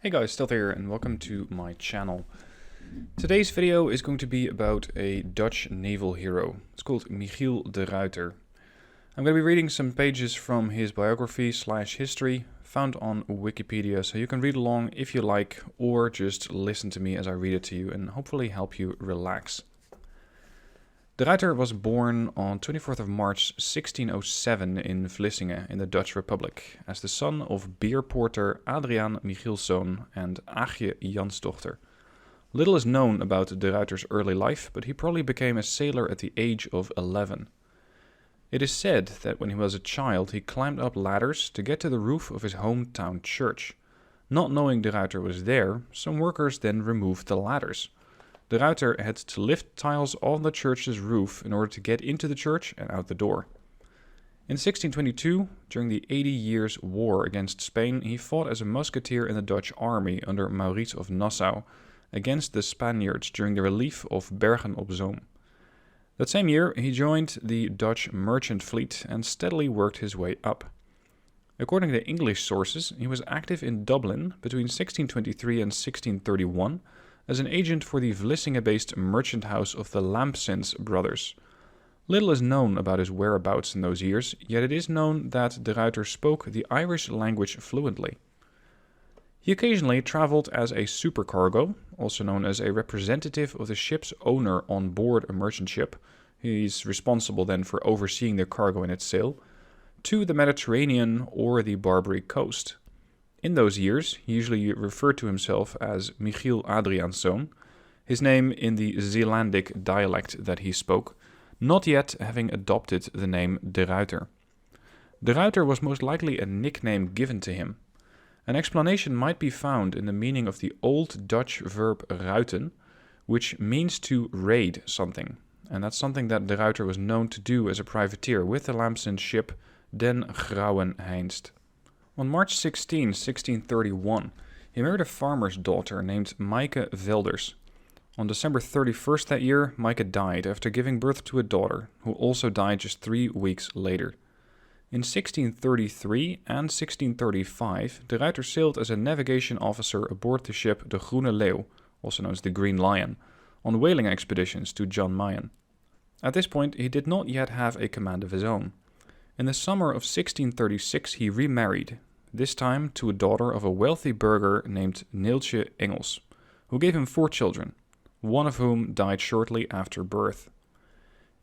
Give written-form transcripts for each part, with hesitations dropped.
Hey guys, Stealth here and welcome to my channel. Today's video is going to be about a Dutch naval hero. It's called Michiel de Ruyter. I'm going to be reading some pages from his biography / history found on Wikipedia, so you can read along if you like, or just listen to me as I read it to you and hopefully help you relax. De Ruyter was born on 24th of March 1607 in Vlissingen in the Dutch Republic as the son of beer porter Adriaan Michielszoon and Aagje Jansdochter. Little is known about de Ruyter's early life, but he probably became a sailor at the age of 11. It is said that when he was a child he climbed up ladders to get to the roof of his hometown church. Not knowing de Ruyter was there, some workers then removed the ladders. De Ruyter had to lift tiles on the church's roof in order to get into the church and out the door. In 1622, during the 80 Years' War against Spain, he fought as a musketeer in the Dutch army under Maurice of Nassau against the Spaniards during the relief of Bergen op Zoom. That same year, he joined the Dutch merchant fleet and steadily worked his way up. According to English sources, he was active in Dublin between 1623 and 1631, as an agent for the Vlissingen-based merchant house of the Lampsens brothers. Little is known about his whereabouts in those years, yet it is known that de Ruyter spoke the Irish language fluently. He occasionally traveled as a supercargo, also known as a representative of the ship's owner on board a merchant ship. He's responsible then for overseeing the cargo and its sale, to the Mediterranean or the Barbary coast. In those years, he usually referred to himself as Michiel Adriaanszoon, his name in the Zeelandic dialect that he spoke, not yet having adopted the name de Ruyter. De Ruyter was most likely a nickname given to him. An explanation might be found in the meaning of the Old Dutch verb ruiten, which means to raid something, and that's something that de Ruyter was known to do as a privateer with the Lampsens ship Den Grauwen Heinst. On March 16, 1631, he married a farmer's daughter named Maaike Velders. On December 31st that year, Maaike died after giving birth to a daughter, who also died just 3 weeks later. In 1633 and 1635, de Ruyter sailed as a navigation officer aboard the ship de Groene Leeuw, also known as the Green Lion, on whaling expeditions to Jan Mayen. At this point, he did not yet have a command of his own. In the summer of 1636 he remarried, this time to a daughter of a wealthy burgher named Neeltje Engels, who gave him 4 children, one of whom died shortly after birth.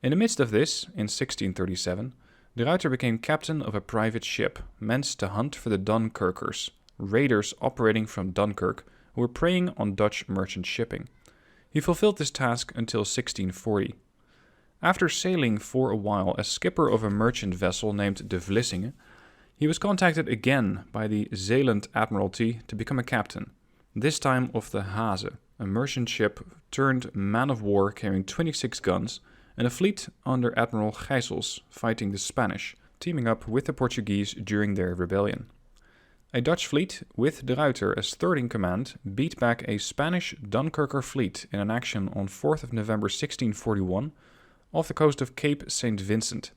In the midst of this, in 1637, de Ruyter became captain of a private ship meant to hunt for the Dunkirkers, raiders operating from Dunkirk who were preying on Dutch merchant shipping. He fulfilled this task until 1640. After sailing for a while as skipper of a merchant vessel named de Vlissingen, he was contacted again by the Zeeland Admiralty to become a captain, this time of the Haze, a merchant ship turned man of war carrying 26 guns, and a fleet under Admiral Gijsels fighting the Spanish, teaming up with the Portuguese during their rebellion. A Dutch fleet, with de Ruyter as third in command, beat back a Spanish Dunkirker fleet in an action on 4th of November 1641, off the coast of Cape St. Vincent.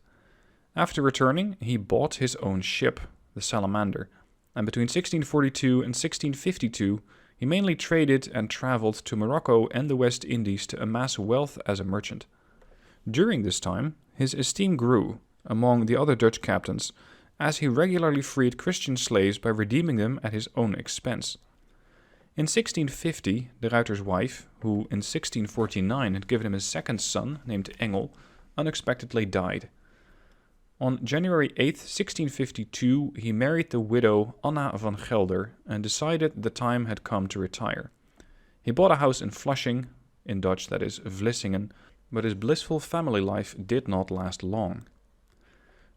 After returning, he bought his own ship, the Salamander, and between 1642 and 1652 he mainly traded and traveled to Morocco and the West Indies to amass wealth as a merchant. During this time, his esteem grew among the other Dutch captains, as he regularly freed Christian slaves by redeeming them at his own expense. In 1650, de Ruyter's wife, who in 1649 had given him a second son named Engel, unexpectedly died. On January 8, 1652, he married the widow Anna van Gelder and decided the time had come to retire. He bought a house in Flushing, in Dutch that is Vlissingen, but his blissful family life did not last long.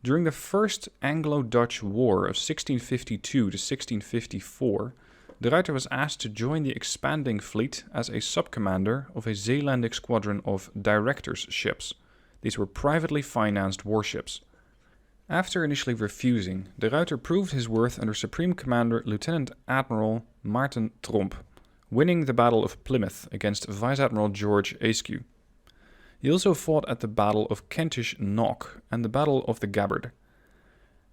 During the First Anglo-Dutch War of 1652 to 1654, de Ruyter was asked to join the expanding fleet as a sub-commander of a Zeelandic squadron of directors' ships. These were privately financed warships. After initially refusing, de Ruyter proved his worth under Supreme Commander Lieutenant Admiral Maarten Tromp, winning the Battle of Plymouth against Vice Admiral George Ayscue. He also fought at the Battle of Kentish Knock and the Battle of the Gabbard.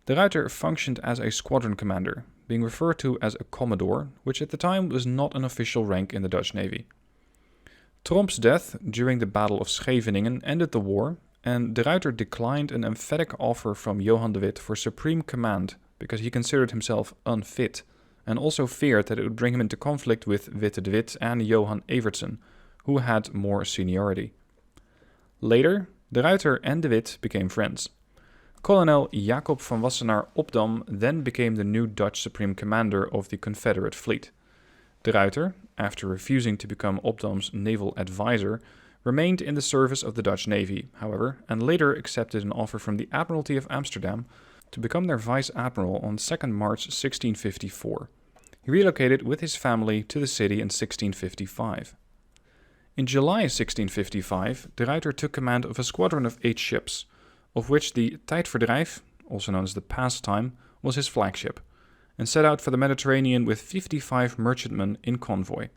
De Ruyter functioned as a squadron commander, being referred to as a commodore, which at the time was not an official rank in the Dutch Navy. Tromp's death during the Battle of Scheveningen ended the war, and de Ruyter declined an emphatic offer from Johan de Witt for supreme command because he considered himself unfit, and also feared that it would bring him into conflict with Witte de Witt and Johan Evertsen, who had more seniority. Later, de Ruyter and de Witt became friends. Kolonel Jacob van Wassenaar Opdam then became the new Dutch Supreme Commander of the Confederate fleet. De Ruyter, after refusing to become Opdam's naval advisor, remained in the service of the Dutch Navy, however, and later accepted an offer from the Admiralty of Amsterdam to become their vice admiral on 2nd March 1654. He relocated with his family to the city in 1655. In July 1655, de Ruyter took command of a squadron of 8 ships, of which the Tijdverdrijf, also known as the Pastime, was his flagship, and set out for the Mediterranean with 55 merchantmen in convoy.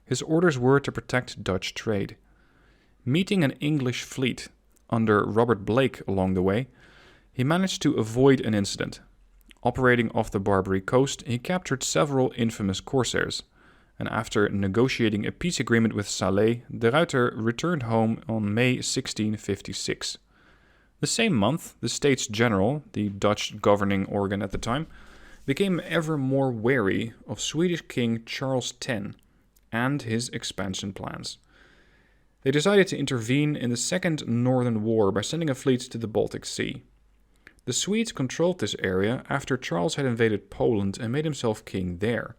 His orders were to protect Dutch trade. Meeting an English fleet under Robert Blake along the way, he managed to avoid an incident. Operating off the Barbary coast, he captured several infamous corsairs, and after negotiating a peace agreement with Salé, de Ruyter returned home on May 1656. The same month, the States General, the Dutch governing organ at the time, became ever more wary of Swedish King Charles X and his expansion plans. They decided to intervene in the Second Northern War by sending a fleet to the Baltic Sea. The Swedes controlled this area after Charles had invaded Poland and made himself king there.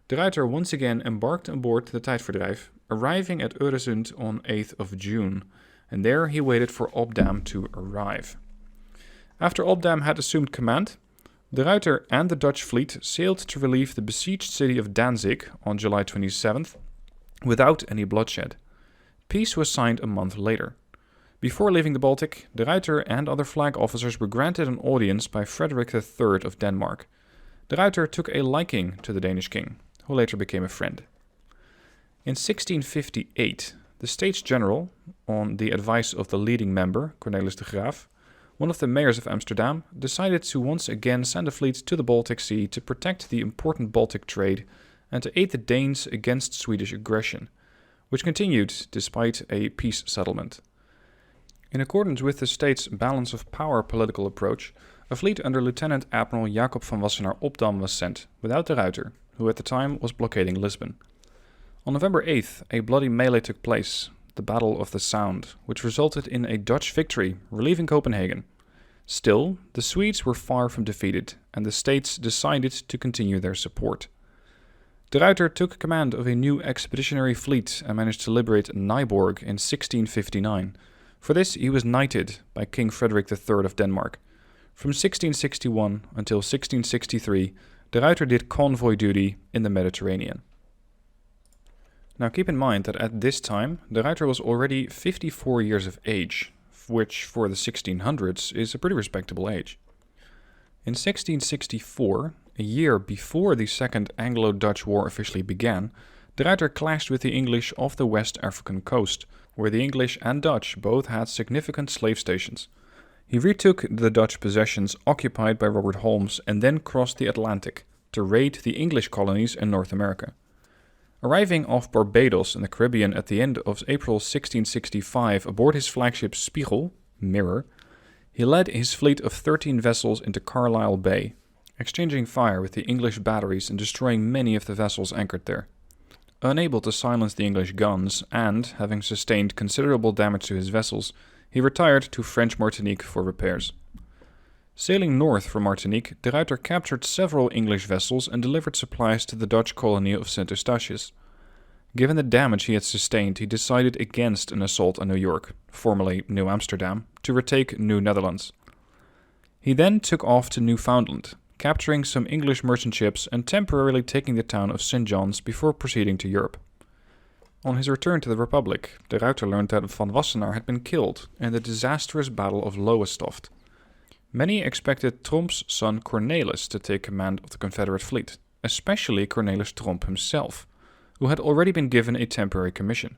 De Ruyter once again embarked on board the Tijdverdrijf, arriving at Öresund on 8th of June, and there he waited for Opdam to arrive. After Opdam had assumed command, de Ruyter and the Dutch fleet sailed to relieve the besieged city of Danzig on July 27th without any bloodshed. Peace was signed a month later. Before leaving the Baltic, de Ruyter and other flag officers were granted an audience by Frederick III of Denmark. De Ruyter took a liking to the Danish king, who later became a friend. In 1658, the States General, on the advice of the leading member, Cornelis de Graaf, one of the mayors of Amsterdam, decided to once again send a fleet to the Baltic Sea to protect the important Baltic trade and to aid the Danes against Swedish aggression, which continued despite a peace settlement. In accordance with the state's balance of power political approach, a fleet under Lieutenant Admiral Jacob van Wassenaar Opdam was sent, without de Ruyter, who at the time was blockading Lisbon. On November 8th, a bloody melee took place, the Battle of the Sound, which resulted in a Dutch victory, relieving Copenhagen. Still, the Swedes were far from defeated, and the states decided to continue their support. De Ruyter took command of a new expeditionary fleet and managed to liberate Nyborg in 1659. For this, he was knighted by King Frederick III of Denmark. From 1661 until 1663, de Ruyter did convoy duty in the Mediterranean. Now keep in mind that at this time, de Ruyter was already 54 years of age, which for the 1600s is a pretty respectable age. In 1664, a year before the Second Anglo-Dutch War officially began, de Ruyter clashed with the English off the West African coast, where the English and Dutch both had significant slave stations. He retook the Dutch possessions occupied by Robert Holmes and then crossed the Atlantic to raid the English colonies in North America. Arriving off Barbados in the Caribbean at the end of April 1665 aboard his flagship Spiegel, Mirror, he led his fleet of 13 vessels into Carlisle Bay, exchanging fire with the English batteries and destroying many of the vessels anchored there. Unable to silence the English guns and, having sustained considerable damage to his vessels, he retired to French Martinique for repairs. Sailing north from Martinique, de Ruyter captured several English vessels and delivered supplies to the Dutch colony of St. Eustatius. Given the damage he had sustained, he decided against an assault on New York, formerly New Amsterdam, to retake New Netherlands. He then took off to Newfoundland, capturing some English merchant ships and temporarily taking the town of St. John's before proceeding to Europe. On his return to the Republic, de Ruyter learned that Van Wassenaar had been killed in the disastrous Battle of Lowestoft. Many expected Tromp's son Cornelis to take command of the Confederate fleet, especially Cornelis Tromp himself, who had already been given a temporary commission.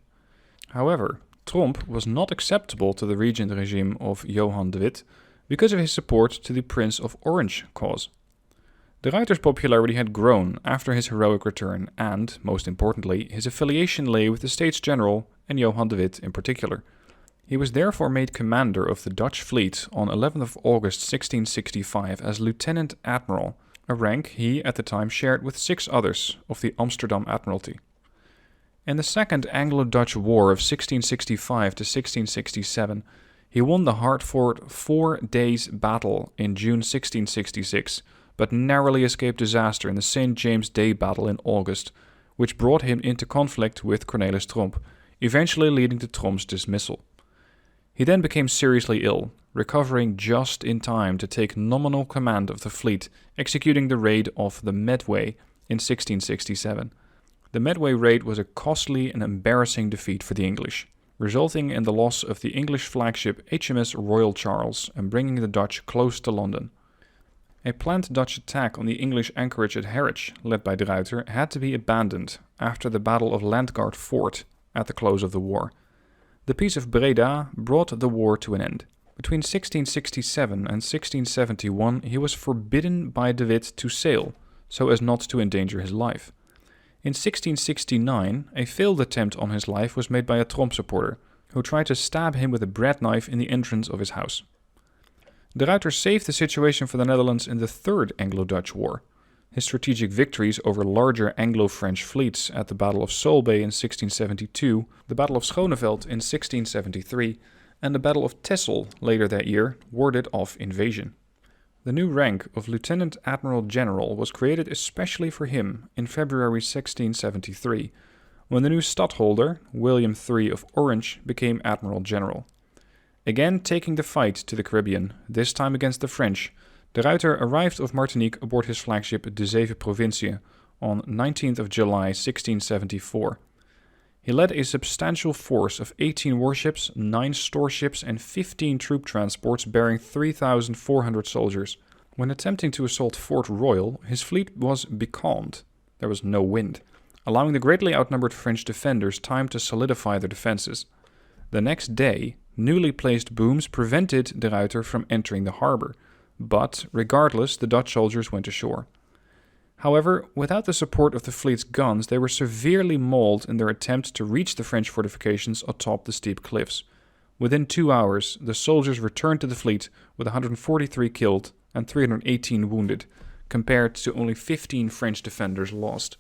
However, Tromp was not acceptable to the regent regime of Johan de Witt because of his support to the Prince of Orange cause. De Ruyter's popularity had grown after his heroic return and, most importantly, his affiliation lay with the States General and Johan de Witt in particular. He was therefore made commander of the Dutch fleet on 11th of August 1665 as Lieutenant Admiral, a rank he at the time shared with 6 others of the Amsterdam Admiralty. In the Second Anglo-Dutch War of 1665 to 1667, he won the hard-fought 4 days battle in June 1666, but narrowly escaped disaster in the St. James Day battle in August, which brought him into conflict with Cornelis Tromp, eventually leading to Tromp's dismissal. He then became seriously ill, recovering just in time to take nominal command of the fleet, executing the raid off the Medway in 1667. The Medway raid was a costly and embarrassing defeat for the English, resulting in the loss of the English flagship HMS Royal Charles and bringing the Dutch close to London. A planned Dutch attack on the English anchorage at Harwich, led by de Ruyter, had to be abandoned after the Battle of Landguard Fort at the close of the war. The Peace of Breda brought the war to an end. Between 1667 and 1671 he was forbidden by de Witt to sail, so as not to endanger his life. In 1669, a failed attempt on his life was made by a Tromp supporter, who tried to stab him with a bread knife in the entrance of his house. De Ruyter saved the situation for the Netherlands in the Third Anglo-Dutch War. His strategic victories over larger Anglo-French fleets at the Battle of Solebay in 1672, the Battle of Schoneveld in 1673, and the Battle of Texel later that year warded off invasion. The new rank of Lieutenant Admiral General was created especially for him in February 1673, when the new stadtholder, William III of Orange, became Admiral General. Again taking the fight to the Caribbean, this time against the French, de Ruyter arrived off Martinique aboard his flagship De Zeven Provinciën on 19th of July 1674. He led a substantial force of 18 warships, 9 storeships and 15 troop transports bearing 3,400 soldiers. When attempting to assault Fort Royal, his fleet was becalmed. There was no wind, allowing the greatly outnumbered French defenders time to solidify their defenses. The next day, newly placed booms prevented de Ruyter from entering the harbor, but regardless, the Dutch soldiers went ashore. However, without the support of the fleet's guns, they were severely mauled in their attempt to reach the French fortifications atop the steep cliffs. Within 2 hours, the soldiers returned to the fleet with 143 killed and 318 wounded, compared to only 15 French defenders lost.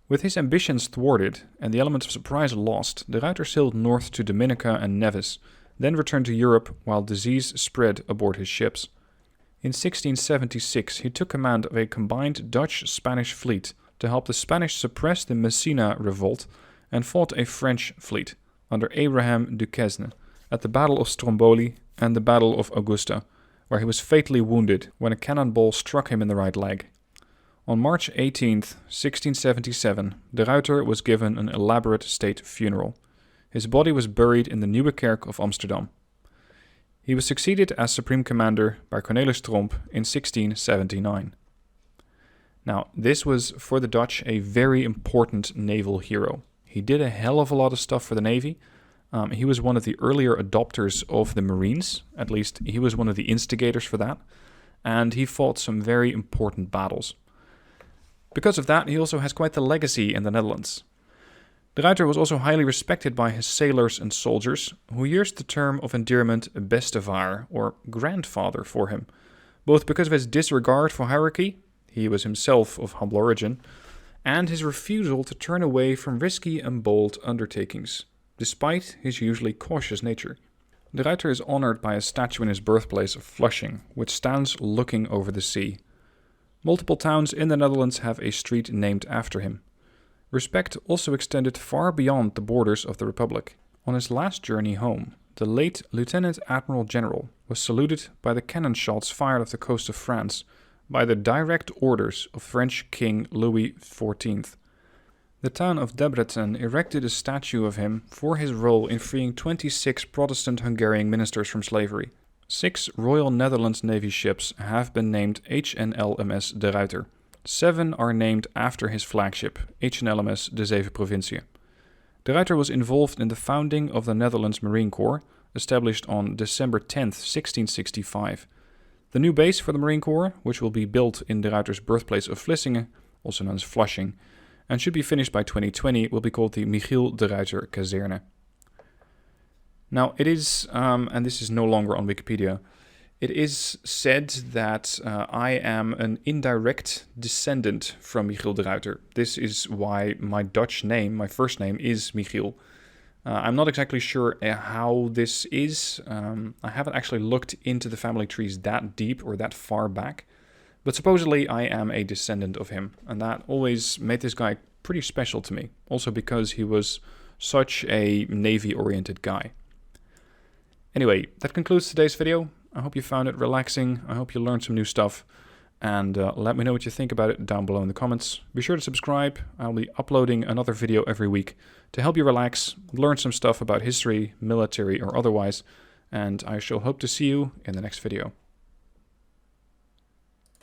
With his ambitions thwarted and the element of surprise lost, de Ruyter sailed north to Dominica and Nevis, then returned to Europe while disease spread aboard his ships. In 1676, he took command of a combined Dutch-Spanish fleet to help the Spanish suppress the Messina revolt and fought a French fleet under Abraham Duquesne at the Battle of Stromboli and the Battle of Augusta, where he was fatally wounded when a cannonball struck him in the right leg. On March 18, 1677, de Ruyter was given an elaborate state funeral. His body was buried in the Nieuwe Kerk of Amsterdam. He was succeeded as Supreme Commander by Cornelis Tromp in 1679. Now, this was for the Dutch a very important naval hero. He did a hell of a lot of stuff for the Navy. He was one of the earlier adopters of the Marines, at least he was one of the instigators for that, and he fought some very important battles. Because of that, he also has quite the legacy in the Netherlands. De Ruyter was also highly respected by his sailors and soldiers, who used the term of endearment bestevaar, or grandfather, for him, both because of his disregard for hierarchy, he was himself of humble origin, and his refusal to turn away from risky and bold undertakings, despite his usually cautious nature. De Ruyter is honored by a statue in his birthplace of Flushing, which stands looking over the sea. Multiple towns in the Netherlands have a street named after him. Respect also extended far beyond the borders of the Republic. On his last journey home, the late Lieutenant Admiral General was saluted by the cannon shots fired off the coast of France by the direct orders of French King Louis XIV. The town of Debrecen erected a statue of him for his role in freeing 26 Protestant Hungarian ministers from slavery. 6 Royal Netherlands Navy ships have been named HNLMS de Ruyter. 7 are named after his flagship, HNLMS De Zeven Provinciën. De Ruyter was involved in the founding of the Netherlands Marine Corps, established on December 10, 1665. The new base for the Marine Corps, which will be built in de Ruyter's birthplace of Vlissingen, also known as Flushing, and should be finished by 2020, will be called the Michiel de Ruyter Kazerne. Now it is, and this is no longer on Wikipedia, it is said that I am an indirect descendant from Michiel de Ruyter. This is why my Dutch name, my first name, is Michiel. I'm not exactly sure how this is. I haven't actually looked into the family trees that deep or that far back. But supposedly I am a descendant of him. And that always made this guy pretty special to me. Also because he was such a Navy-oriented guy. Anyway, that concludes today's video. I hope you found it relaxing. I hope you learned some new stuff. And let me know what you think about it down below in the comments. Be sure to subscribe. I'll be uploading another video every week to help you relax, learn some stuff about history, military or otherwise. And I shall hope to see you in the next video.